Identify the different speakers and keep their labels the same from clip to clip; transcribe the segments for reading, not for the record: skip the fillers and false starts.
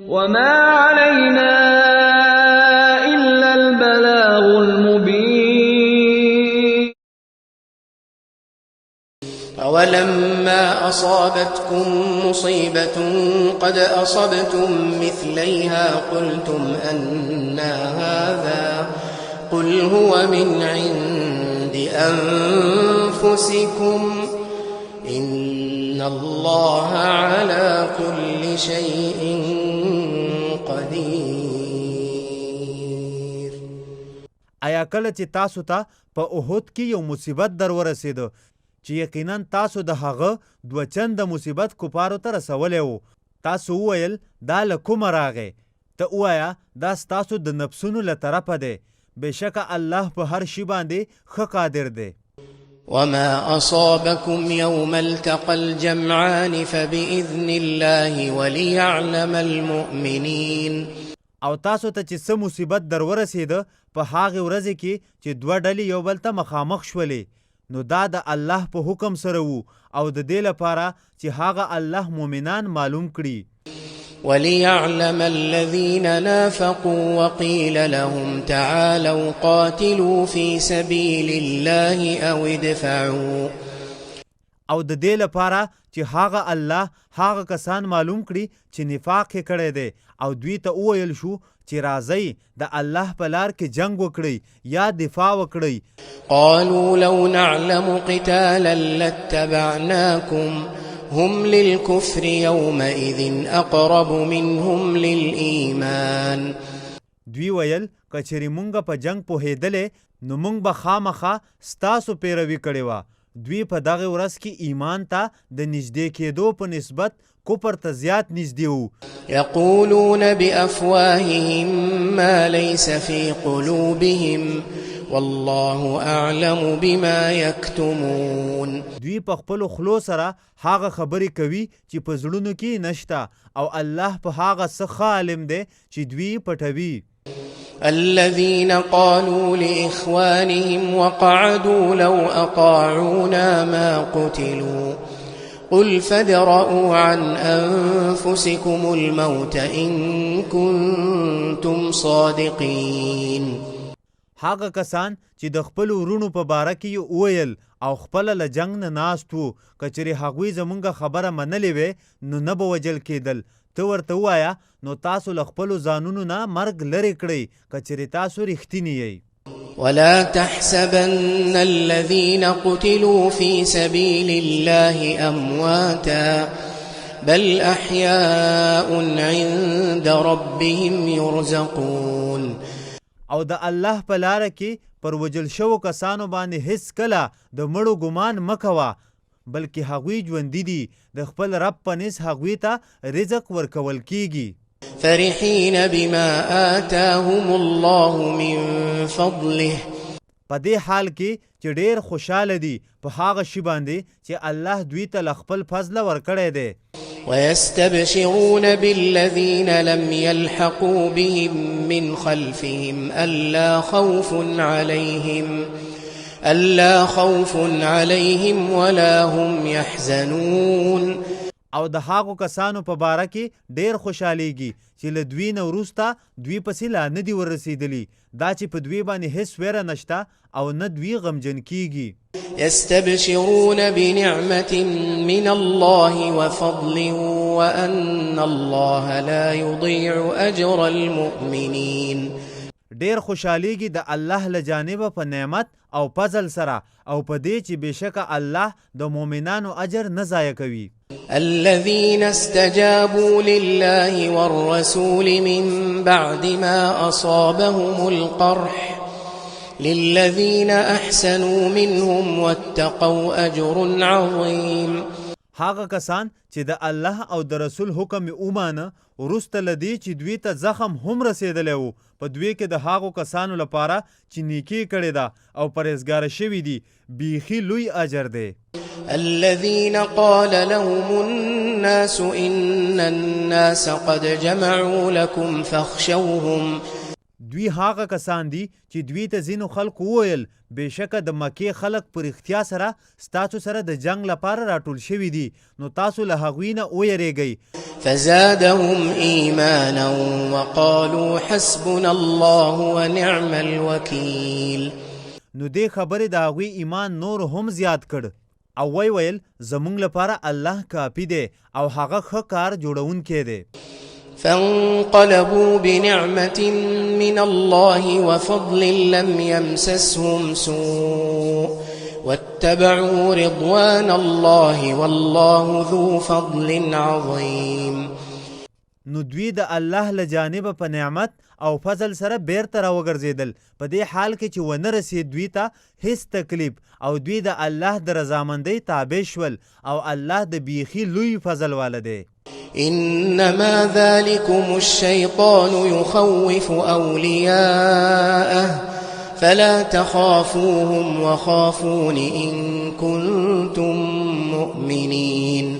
Speaker 1: وما علينا إلا البلاغ المبين
Speaker 2: أولما أصابتكم مصيبة قد أصبتم مثليها قلتم أنى هذا قل هو من عند أنفسكم إن الله على كل شيء قدیر.
Speaker 3: آیا کله چې تاسو ته په احد کې یو مصیبت در ورسېده چې یقینا تاسو د هغه دوه چنده مصیبت کفارو ته رسولی و، تاسو وویل دا له کومه راغی؟ ته ووایه دا ستاسو د نفسونو له طرفه دی، بېشکه الله په هر شي باندې ښه قادر دی.
Speaker 2: وما أصابكم يوم التقى الجمعان فبإذن الله وليعلم المؤمنين.
Speaker 3: او تاسو ته چې څه مصیبت در ورسېده په هغې ورځې کې چې دوه ډلې یو بل ته مخامخ شولې، نو دا د الله په حکم سره وو او د دې لپاره چې هغه الله مؤمنان معلوم کړي.
Speaker 2: وليعلم الذين نافقوا وقيل لهم تعالوا قاتلوا في سبيل الله أو ادفعوا.
Speaker 3: او د دې لپاره چې هغه الله هغه کسان معلوم کړي چې نفاق یې کړی دی او دوی ته وویل شو چې راځئ د الله په لار کې جنگ وکړئ یا دفاع وکړئ.
Speaker 2: قالوا لو نعلم قتالا لاتبعناكم هم للكفر يومئذ أقرب منهم للإيمان.
Speaker 3: دوی ویل کچری مونږ په جنگ پوهېدلې نو مونږ به خامخا ستاسو پیروي کړې وه. دوی په دغه ورځ کې ایمان ته د نږدې کېدو په نسبت کفر ته زیات نږدې وو.
Speaker 2: يقولون بأفواههم ما ليس في قلوبهم والله أعلم بما يكتمون.
Speaker 3: دوی په خپلو خلو سره هغه خبرې کوي چې په زړونو کې نشته او الله په هغه څه ښه عالم دی چې دوی پټوي.
Speaker 2: الذين قالوا لإخوانهم وقعدوا لو أطاعونا ما قتلوا قل فادرءوا عن أنفسكم الموت إن كنتم صادقين.
Speaker 3: هغه کسان چې د خپل ورونو په باره کې وویل او خپله له جنګ نه ناست وو، کچرې هغوی زمونږ خبره منلې وې نو نه به وجل کېدل. ته ورته ووایه نو تاسو له خپلو ځانونو نه مرګ لرې کړئ کچرې تاسو رښتیني یئ.
Speaker 2: ولا تحسبن الذين قتلوا في سبيل الله أمواتا بل أحياء عند ربهم يرزقون.
Speaker 3: او د الله په لاره کې پر وجل شوو کسانو باندې هیڅ کله د مړو ګمان مه کوه، بلکې هغوی ژوندي دي، د خپل رب په نس هغوی ته رزق ورکول کیږي.
Speaker 2: فرحين بما آتاهم الله من فضله.
Speaker 3: په دې حال کې چې ډېر خوشاله دي په هغه شي باندې چې الله دوی ته له خپل فضله ورکړی دی.
Speaker 2: ويستبشرون بالذين لم يلحقوا بهم من خلفهم ألا خوف عليهم ولا هم يحزنون.
Speaker 3: او د هغو کسانو په باره کې ډېر خوشحالیږي چې له دوی نه وروسته دوی پسې لا نه دي ورسېدلي، دا چې په دوی باندې هیڅ ویره نشته او نه دوی غمجن کیږي.
Speaker 2: يستبشرون بنعمة من الله وفضل وأن الله لا يضيع أجر المؤمنين.
Speaker 3: ډېر خوشحالیږي د الله له جانبه په نعمت او فضل سره او په دې چې بېشکه الله د مؤمنانو اجر نه ضایع کوي.
Speaker 2: الذين استجابوا لله والرسول من بعد ما أصابهم القرح للذين أحسنوا منهم واتقوا أجر عظيم.
Speaker 3: هغه کسان چې د الله او د رسول حکم ومانه وروسته له دې چې دوی ته زخم هم رسېدلی و، په دوی کې د هغو کسانو لپاره چې نیکي کړې ده او پرهیزګاره شوي دي بیخي لوی اجر دی.
Speaker 2: الذين قال لهم الناس إن الناس قد جمعوا لكم فاخشوهم.
Speaker 3: دوی هغه کسان دي چې دوی ته ځینو خلکو وویل بېشکه د مکې خلک په رښتیا سره ستاسو سره د جنگ لپاره راټول شوي دي نو تاسو له هغوی نه ویریږئ
Speaker 2: فزادهم ایمانا وقالوا حسبنا الله ونعم الوکیل
Speaker 3: نو دې خبرې د هغوی ایمان نور هم زیات کړ او ویل زمونږ لپاره الله کافي دی او هغه ښه کار جوړونکی دی
Speaker 2: فانقلبوا بنعمة من الله وفضل لم يمسسهم سوء واتبعوا رضوان الله والله ذو فضل عظيم
Speaker 3: نو دوی د الله له جانبه په نعمت او فضل سره بیرته راوګرځېدل په دې حال کې چې ونه رسید دوی ته هیڅ تکلیف او دوی د الله د رضامندۍ تابع شول او الله د بیخي لوی فضل واله دی
Speaker 2: إنما ذلكم الشيطان يخوف أولياءه فلا تخافوهم وخافون إن كنتم مؤمنين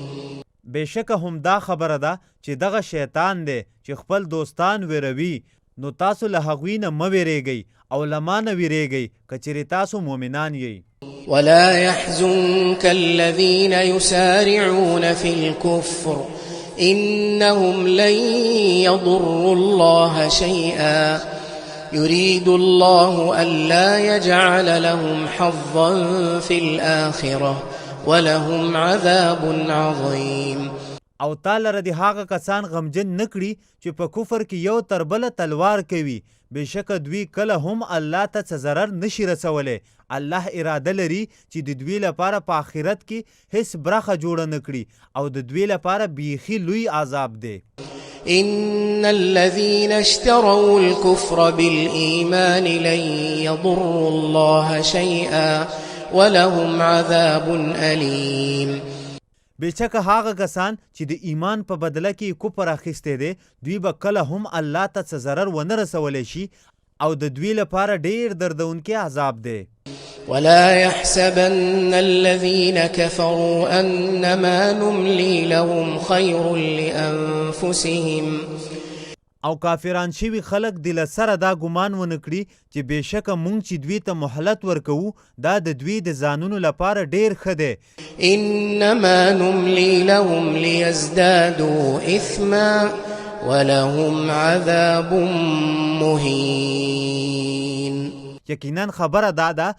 Speaker 3: بېشکه هم دا خبره ده چې دغه شیطان دی چې خپل دوستان ویروي نو تاسو له هغوی نه مه ویریږئ او له ما نه ویریږئ که چیرې تاسو مؤمنان یئ
Speaker 2: ولا يحزنك الذين يسارعون في الكفر إنهم لن يضروا الله شيئا يريد الله ألا يجعل لهم حظا في الآخرة ولهم عذاب عظيم
Speaker 3: او تا لره د هغه کسان غمجن نه کړي چې په کفر کې یو تر بله تلوار کوي بېشکه دوی کله هم الله ته څه ضرر نشي رسولی الله اراده لري چې د دوی لپاره په آخرت کې هیڅ برخه جوړه نه کړي او د دوی لپاره بیخي لوی عذاب دی
Speaker 2: إن الذين اشتروا الكفر بالإيمان لن يضروا الله شيئا ولهم عذاب أليم
Speaker 3: بېشکه هغه کسان چې د ایمان په بدله کې کفر اخیستی دی دوی به کله هم الله ته څه ضرر ونه رسولی شي او د دوی لپاره ډېر دردونکی عذاب دی
Speaker 2: ولا يحسبن الذين كفروا أنما نملي لهم خير لأنفسهم
Speaker 3: او کافران شوي خلک د له سره دا ګمان ونه کړي چې بېشکه موږ چې دوی ته مهلت ورکوو دا د دوی د ځانونو لپاره ډېر ښه دی
Speaker 2: إنما نملي لهم ليزدادوا إثما ولهم عذاب مهين
Speaker 3: یقینا خبره دا ده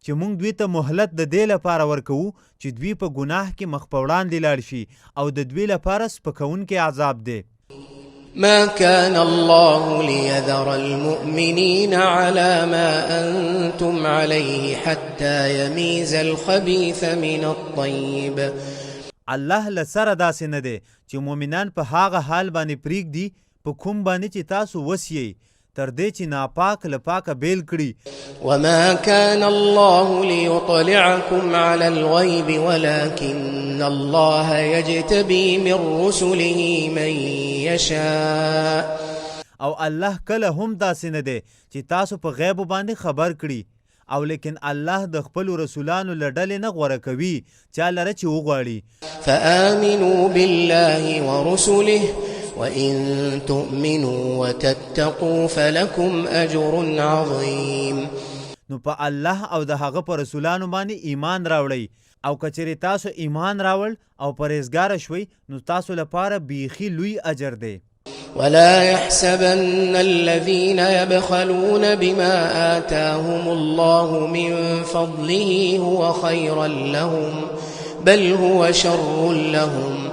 Speaker 3: چې موږ دوی ته مهلت د دې لپاره ورکوو چې دوی په ګناه کې مخ په وړاندې لاړ شي او د دوی لپاره سپکونکی عذاب دی
Speaker 2: ما كان الله ليذر المؤمنين على ما أنتم عليه حتى يميز الخبيث من الطيب
Speaker 3: الله له سره داسې نه دی چې مؤمنان په هغه حال باندې پرېږدي په کوم باندې چې تاسو وسیئ تر دې چې ناپاک له پاکه بیل کړي
Speaker 2: وما كان الله ليطلعكم على الغيب ولكن الله يجتبي من رسله من يشاء
Speaker 3: او الله کله هم داسې نه دی چې تاسو په غیب باندې خبر کړي او لیکن الله د خپل رسولانو له ډلې نه غوره کوي چا لره چې وغواړي
Speaker 2: فآمنوا بالله ورسله وإن تؤمنوا وتتقوا فلكم أجر عظيم
Speaker 3: نو په الله او د هغه په رسولانو باندې ایمان راوړئ او که چیرې تاسو ایمان راوړ او پرهیزګاره شوئ نو تاسو لپاره بیخي لوی اجر دی
Speaker 2: ولا يحسبن الذين يبخلون بما آتاهم الله من فضله هو خيرا لهم بل هو شر لهم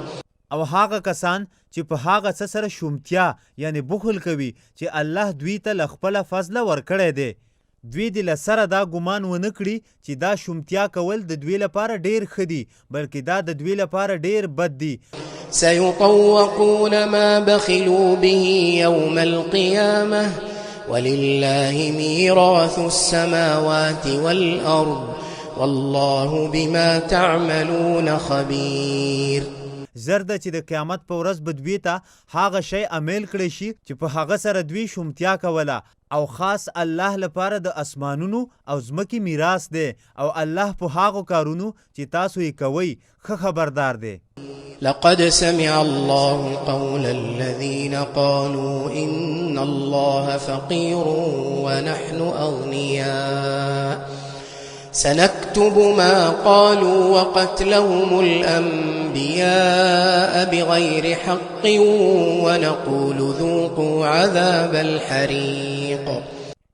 Speaker 3: او هغه کسان چې په هغه څه سره شومتیا یعنی بخل کوي چې الله دوی ته له خپله فضله ورکړی دی دوی د له سره دا ګمان ونه کړي چې دا شومتیا کول د دوی لپاره ډېر ښه دي بلکې دا د دوی لپاره ډېر بد دي
Speaker 2: سيطوقون ما بخلوا به يوم القيامة ولله ميراث السماوات والأرض والله بما تعملون خبير
Speaker 3: زرده چې د قیامت په ورځ به دوی ته هغه شی امیل کړی شي چې په هغه سره دوی شومتیا کوله او خاص الله لپاره د اسمانونو او ځمکې میراث دی او الله په هغو کارونو چې تاسو یې کوئ ښه خبردار دی.
Speaker 2: لقد سمع الله قول الذين قالوا إن الله فقير ونحن أغنياء سنكتب ما قالوا وقتلهم الأنبياء بغير حق ونقول ذوقوا عذاب الحريق.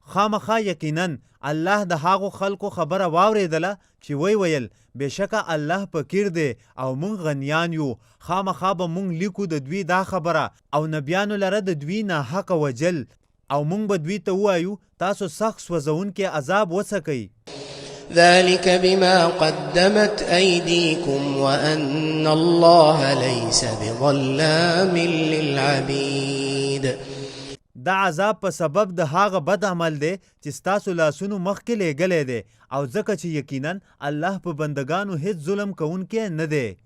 Speaker 3: خامخا یقینا الله د هغو خلکو خبره واورېدله چې ویل بېشکه الله فقیر دی او مونږ غنیان یو. خامخا به مونږ لیکو د دوی دا خبره او نبیانو لره د دوی ناحقه وجل او مونږ به دوی ته ووایو تاسو سخت سوځونکی عذاب وڅکئ.
Speaker 2: ذلك بما قدمت أيديكم وأن الله ليس بظلام للعبيد.
Speaker 3: دا عذاب په سبب د هغه بد عمل دی چې ستاسو لاسونو مخکې لیږلی دی او ځکه چې یقینا الله په بندگانو هیڅ ظلم کوونکی نه دی.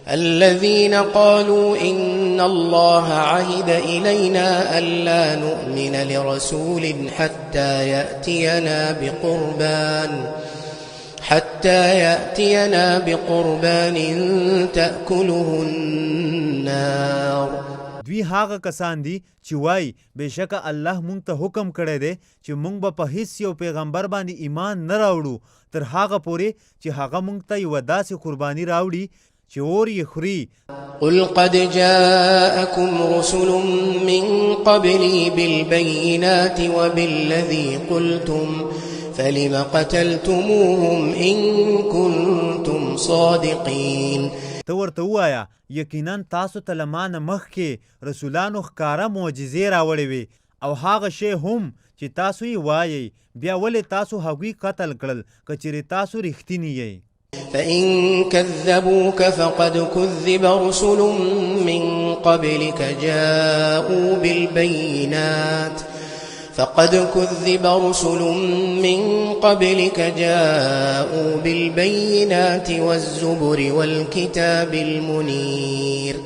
Speaker 2: الذين قالوا إن الله عهد إلينا ألا نؤمن لرسول حتى يأتينا بقربان تأكله النار.
Speaker 3: دوی هغه کسان دي چې وای بېشکه الله مونږ ته حکم کړی دی چې مونږ به په هیڅ یو پیغمبر باندې ایمان نه راوړو تر هغه پورې چې هغه مونږ ته یوه داسې قرباني راوړي چې اور یې خوري.
Speaker 2: قل قد جاءكم رسل من قبلي بالبينات وبالذي قلتم فلم قتلتموهم إن كنتم صادقين.
Speaker 3: ته ورته ووایه یقینا تاسو ته له ما نه مخکې رسولانو ښکاره معجزې راوړې وې او هغه شی هم چې تاسو یې وایئ بیا ولې تاسو هغوی قتل کړل که چیرې تاسو رښتیني یئ.
Speaker 2: فإن كذبوك فقد كذب رسل من قبلك جاءوا بالبينات والزبر والكتاب المنير.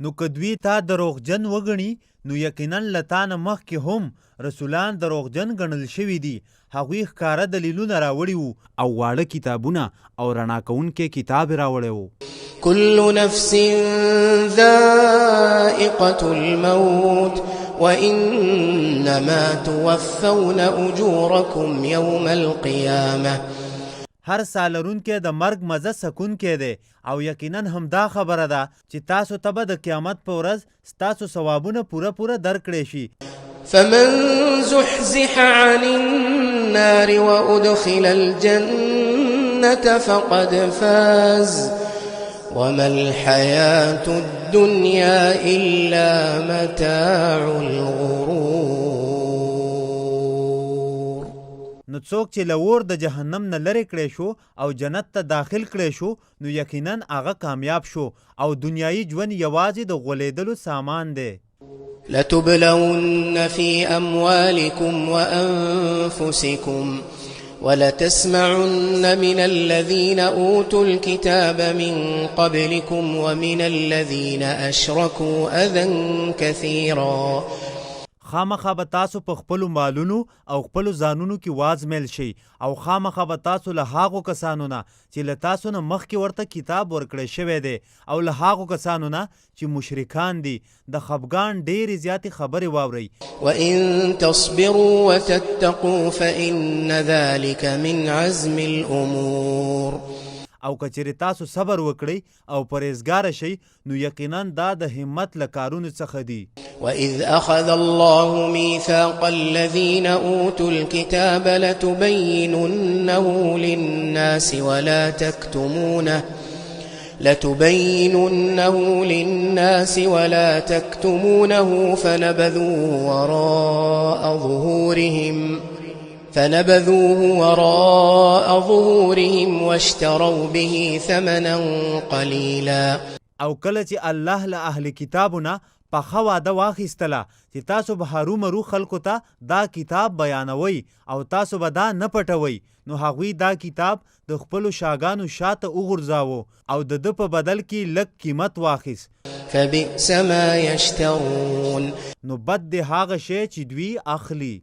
Speaker 3: نو که دوی تا دروغجن وګڼي نو یقینا له تا نه مخکې هم رسولان دروغجن ګڼل شوي دي. هغوی ښکاره دلیلونه راوړي وو او واړه کتابونه او رڼا کوونکی کتاب راوړی وو.
Speaker 2: كل نفس ذائقة الموت وإنما توفون أجوركم يوم القيامة.
Speaker 3: هر سالرونکی د مرګ مزه سکونکی دی او یقینا هم دا خبره ده چې تاسو ته به د قیامت په ورځ ستاسو ثوابونه پوره درکړی شي.
Speaker 2: فمن زحزح عن النار وأدخل الجنة فقد فاز وما الحياة الدنيا إلا متاع الغرور.
Speaker 3: نو څوک چې له اور د جهنم نه لرې کړی شو او جنت ته داخل کړی شو نو یقینا هغه کامیاب شو او دنیایي ژوند یوازې د غولیدلو سامان دی.
Speaker 2: لتبلون في أموالكم وأنفسكم ولتسمعن من الذين أوتوا الكتاب من قبلكم ومن الذين أشركوا أذى كثيرا.
Speaker 3: خامخا به تاسو په خپلو مالونو او خپلو ځانونو کې وازمیل شئ او خامخا به تاسو له هغو کسانو نه چې له تاسو نه مخکې ورته کتاب ورکړی شوی دی او له هغو کسانو نه چې مشرکان دي د خفګان ډېرې زیاتې خبرې واورئ.
Speaker 2: وإن تصبروا وتتقوا فإن ذلك من عزم الأمور.
Speaker 3: او که چیرې تاسو صبر وکړئ او پرهیزګاره شئ نو یقینا دا د همت له کارونو څخه دي.
Speaker 2: وإذ أخذ الله ميثاق الذين أوتوا الكتاب لتبيننه للناس ولا تكتمونه فنبذوه وراء ظهورهم واشتروا به ثمنا قليلا.
Speaker 3: او کله چې الله له اهل کتابونه پخه واده واخیستله چې تاسو به هرومرو خلکو ته دا کتاب بیانوئ او تاسو به دا نه پټوئ نو هغوی دا کتاب د خپلو شاګانو شاته وغورځاوه او د ده په بدل کې لږ قیمت واخیست.
Speaker 2: فبئس ما يشترون.
Speaker 3: نو بد دی هغه شی چې دوی اخلي.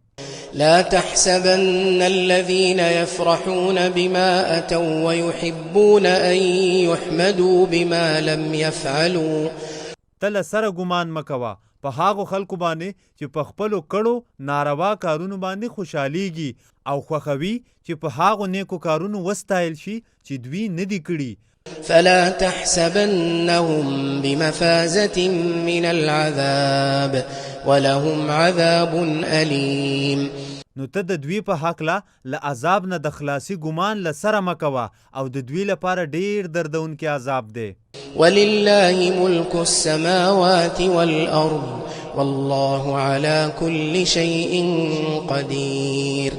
Speaker 2: لا تحسبن الذين يفرحون بما أتوا ويحبون أن يحمدوا بما لم يفعلوا.
Speaker 3: تل سره ګمان مکوا په هغو خلکو باندې چې په خپلو کړو ناروا کارونو باندې خوشحالیږي او خوښوي چې په هغو نیکو کارونو وستایل شي چې دوی نه دي کړي.
Speaker 2: فلا تحسبنهم بمفازة من العذاب ولهم عذاب أليم.
Speaker 3: نو ته د دوی په حقله له عذاب نه د خلاصي ګمان له سره مکوه او د دوی لپاره ډیر دردونکی عذاب دی.
Speaker 2: ولله ملك السماوات والأرض والله على كل شيء قدير.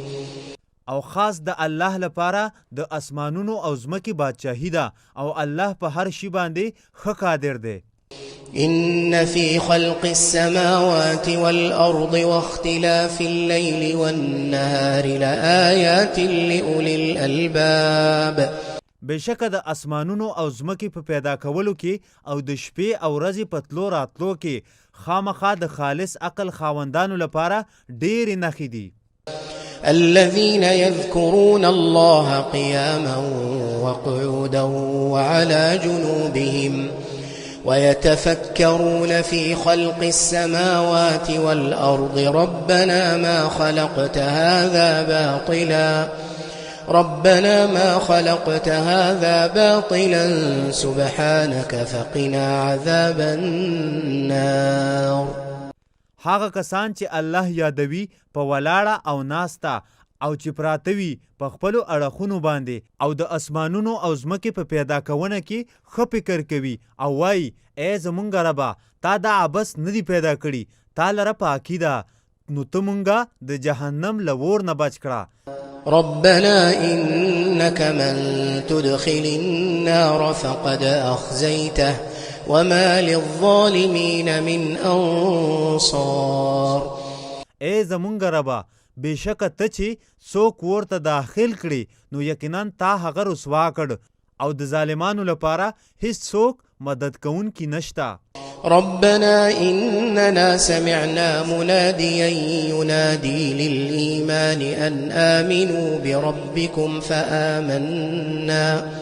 Speaker 3: او خاص د الله لپاره د اسمانونو او ځمکې بادشاهي ده او الله په هر شي باندې ښه قادر دی.
Speaker 2: إن في خلق السماوات والأرض واختلاف الليل والنهار لآيات لأولي الألباب.
Speaker 3: بشکه د اسمانونو او ځمکې په پیدا کولو کې او د شپې او ورځې په تلو راتلو کې خامخا د خالص عقل خاوندانو لپاره ډېرې نښې دي.
Speaker 2: الذين يذكرون الله قياما وقعودا وعلى جنوبهم ويتفكرون في خلق السماوات والأرض ربنا ما خلقت هذا باطلا سبحانك فقنا عذاب النار.
Speaker 3: هغه کسان چې الله یادوي په ولاړه او ناسته او چې پراته وي په خپلو اړخونو باندې او د اسمانونو او ځمکې په پیدا کونه کې ښه فکر کوي او وایي ای زمونږ ربه تا دا عبث نه دي پیدا کړي، تا لره پاکي ده، نو ته مونږه د جهنم له اور نه بچ کړه.
Speaker 2: ربنا إنك من تدخل النار فقد أخزيته وما للظالمين من أنصار.
Speaker 3: ای زمونږ ربه بېشکه ته چې څوک ورته داخل کړي نو یقینا تا هغه رسوا کړ او د ظالمانو لپاره هیڅ څوک مدد کوونکی نشته.
Speaker 2: ربنا إننا سمعنا مناديا ينادي للإيمان أن آمنوا بربكم فآمنا.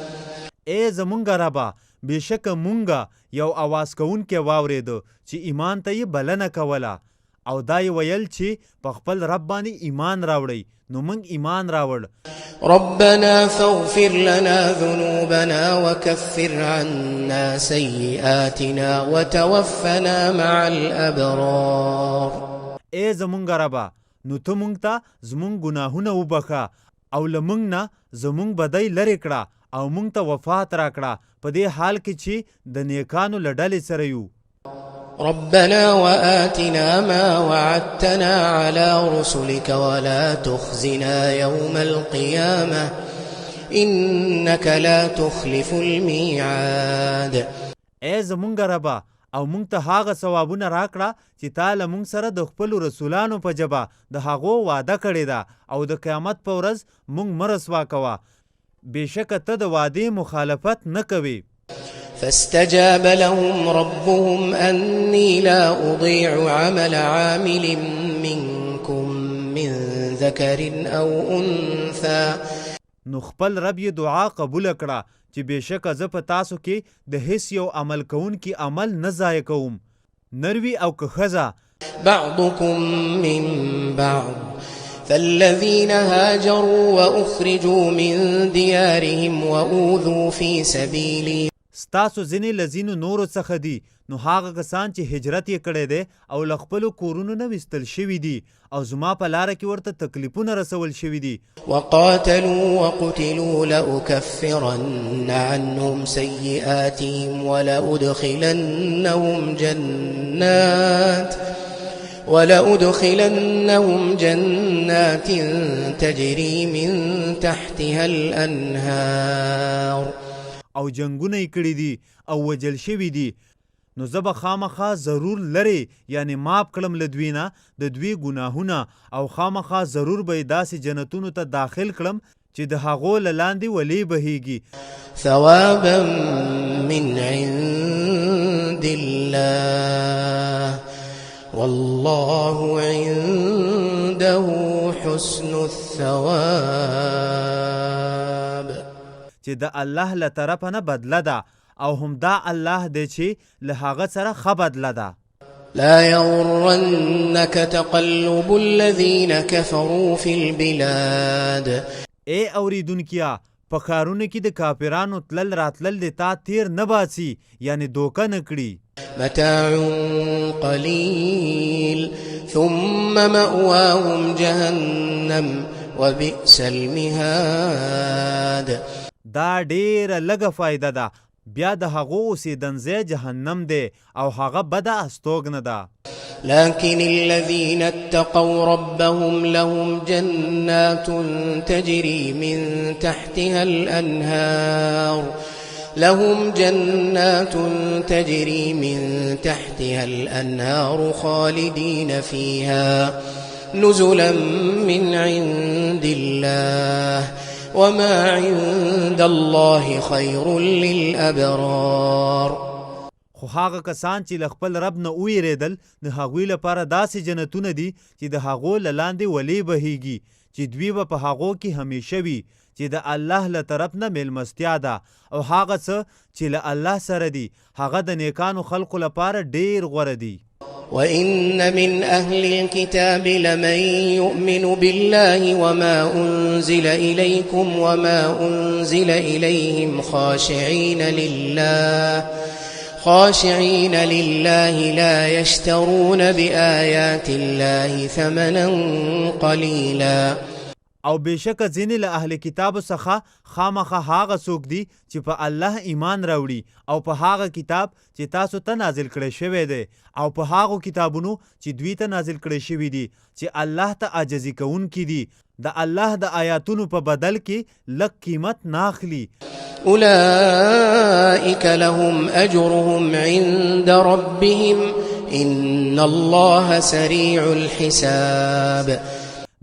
Speaker 3: ای زمونږ ربه بېشکه مونږه یو اواز کوونکی واورېدو چې ایمان ته یې بلنه کوله او دا یې ویل چې په خپل رب باندې ایمان راوړئ، نو موږ ایمان راوړ.
Speaker 2: ربنا فاغفر لنا ذنوبنا وكفر عنا سيئاتنا وتوفنا مع الأبرار.
Speaker 3: ای زمونږ ربه نو ته مونږ ته زمونږ ګناهونه وبخه او له مونږ نه زمونږ بدۍ لرې کړه او مونږ ته وفات راکړه په دې حال کې چې د نیکانو له ډلې سره یو.
Speaker 2: ربنا وآتنا ما وعدتنا على رسلك ولا تخزنا يوم القيامة إنك لا تخلف الميعاد.
Speaker 3: ای زمونږ ربه او مونږ ته هغه ثوابونه راکړه چې تا له مونږ سره د خپلو رسولانو په ژبه د هغو واده کړې ده او د قیامت په ورځ مونږ مه رسوا کوه. بېشکه ته د وعدې مخالفت نه کوې.
Speaker 2: فاستجاب لهم ربهم أني لا أضيع عمل عامل منكم من ذكر أو أنثى.
Speaker 3: نو خپل رب یې دعا قبول کړه چې بېشکه زه په تاسو کې د هیڅ یو عمل کوونکي عمل نه ضایع کوم، نروي او که ښځه.
Speaker 2: بعضكم من بعض فالذين هاجروا وأخرجوا من ديارهم وأوذوا في سبيلي.
Speaker 3: ستاسو ځینې له ځینو نورو څخه دي، نو هغه کسان چې هجرت یې کړی دی او له خپلو کورونو نه ویستل شوي دي او زما په لاره کې ورته تکلیفونه رسول شوي دي.
Speaker 2: وقاتلوا وقتلوا لأكفرن عنهم سيئاتهم ولأدخلنهم جنات تجري من تحتها الأنهار.
Speaker 3: او جنگونه یې کړي دي او وجل شوي دي، نو زه به خامخا ضرور لرې یعنی معاف کړم له دوی نه د دوی ګناهونه او خامخا ضرور به یې داسې جنتونو ته داخل کړم چې د هغو له لاندې ولې بهیږي.
Speaker 2: ثوابا من عند الله والله عنده حسن الثواب.
Speaker 3: چې د الله له طرفه نه بدله ده او همدا الله دی چې له هغه سره ښه بدله ده.
Speaker 2: لا يغرنك تقلب الذين كفروا في البلاد.
Speaker 3: ای اوریدونکیا په ښارونو کې د کافرانو تلل راتلل د تا تیر نه باسي یعنی دوکه نه کړي.
Speaker 2: متاع قليل ثم مأواهم جهنم وبئس المهاد.
Speaker 3: دا ډیره لږه فایده ده بیا د هغو اوسېدنځی جهنم دی او هغه بده استوګنه ده.
Speaker 2: لكن الذين اتقوا ربهم لهم جنات تجري من تحتها الأنهار خالدين فيها نزلا من عند الله وما عند الله خير للأبرار.
Speaker 3: خو هغه کسان چې له خپل رب نه ویریدل د هغوی لپاره داسې جنتونه دي چې د هغو له لاندې ولې بهیږي چې دوی به په هغو کې همیشه وي چې د الله له طرف نه میلمستیا ده او هغه څه چې له الله سره دي هغه د نیکانو خلقو لپاره ډیر غوره دي.
Speaker 2: وإن من أهل الكتاب لمن يؤمن بالله وما أنزل إليكم وما أنزل إليهم خاشعين لله لا يشترون بآيات الله ثمنا قليلا.
Speaker 3: او بېشکه ځینې له اهل کتابو څخه خامخا هغه څوک دي چې په الله ایمان راوړي او په هغه کتاب چې تاسو ته نازل کړی شوی دی او په هغو کتابونو چې دوی ته نازل کړی شوي دي چې الله ته عاجزي کوونکي دي د الله د آیاتونو په بدل کې لږ قیمت ناخلي.
Speaker 2: أولئك لهم أجرهم عند ربهم إن الله سريع الحساب.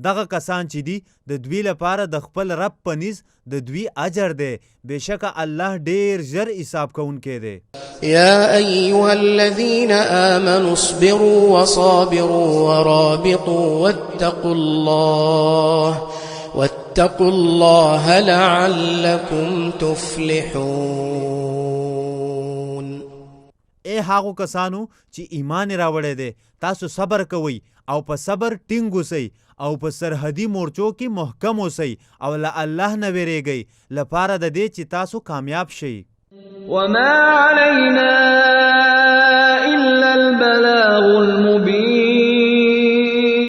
Speaker 3: دغه کسان چې دي د دوی لپاره د خپل رب په نيز د دوی اجر دی بېشکه الله ډیر ژر حساب کوونکی دی.
Speaker 2: يا أيها الذين آمنوا اصبروا وصابروا ورابطوا واتقوا الله لعلكم تفلحون.
Speaker 3: ای هغو کسانو چې ایمان راوړی دی تاسو صبر کوئ او په صبر ټینګ اوسئ او په سرحدي مورچو کې محکم اوسئ او له الله نه ویریږئ لپاره د دې چې تاسو کامیاب شئ.
Speaker 1: وما علينا